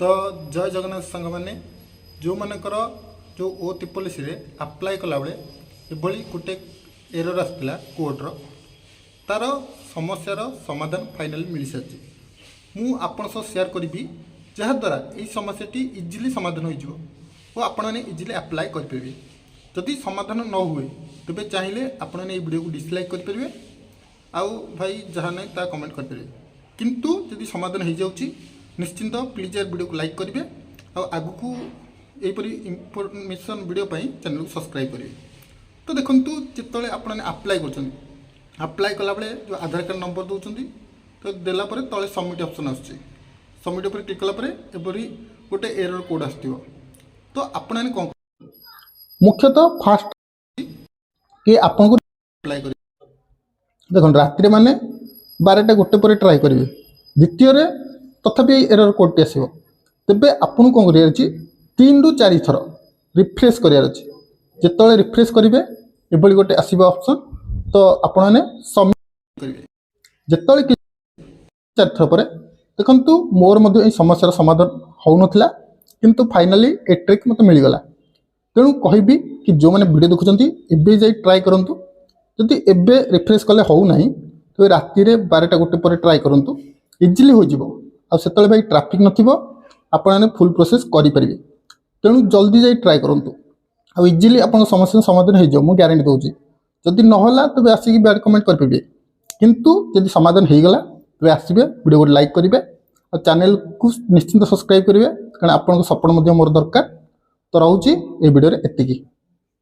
तो जय जगन्नाथ सांग मैंने जो मानकर जो O3 रे अप्लाई कला बेले एभली गोटे एरर आसला कोर्टर तार समस्यार समाधान फाइनाली मिल सारी मु आपण सह शेयर करी जहाद्वारा यही समस्याटी इजिली समाधान हो आपण मैंने इजिली अप्लाई करेंगे। जदि समाधान न हुए तेज चाहिए आपण मैंने वीडियो को डिसलाइक करेंगे आउ भाई जहाँ ना ता कमेंट करेंगे किंतु जदि समाधान हो जाऊँगी निश्चिंत प्लीज यार वीडियो को लाइक करेंगे आगु को यहीपरी इनफॉरमेशन वीडियो चैनल को सब्सक्राइब करेंगे। तो देखो जिते आपने अप्लाई अप्लाई कला बेले जो आधार कार्ड नंबर दौरान तो देला परे तले सबमिट ऑप्शन आसुच्छी सबमिट पर क्लिक कला एपरी गोटे एरर कोड आस तो आपने कौन मुख्यतः फास्ट कि आपको अप्लाई कर देखो राति माने 12टा गोटे पर ट्राए करेंगे द्वितीय तथापि एरर कोड टी आसो तेरे आपन कौन कर 3 ରୁ 4 थर रिफ्रेश करार अच्छे जिते रिफ्रेश करेंगे ये गोटे आसो ऑप्शन तो आपने सबमिट करेंगे जिते 4 थर पर देखु मोर समस्यार समाधान हो नाला किंतु फाइनाली ए ट्रिक मत मिलगला तेणु कहबी कि जो मैंने वीडियो देखुं एबे जाई ट्राए करूँ जदि एबे रिफ्रेश कले हो ना तो राति 12टा गोटे पर ट्राए करूँ इजिली हो आते भाई ट्राफिक नथिबो आपने फुल प्रोसेस करेंगे तेणु जल्दी जाई ट्राए करूँ आ इजिली आप समस्या समाधान हो जाए ग्यारंटी दूसरी जदि नहला तेज आसिक बैड कमेंट करेंगे किंतु जदि समाधान हो गला तेज आसबे वीडियो को लाइक करेंगे और चैनल को निश्चिंत सब्सक्राइब करेंगे कारण आपको सपोर्ट मोर दरकार तो रोचे ये वीडियो एतिकी।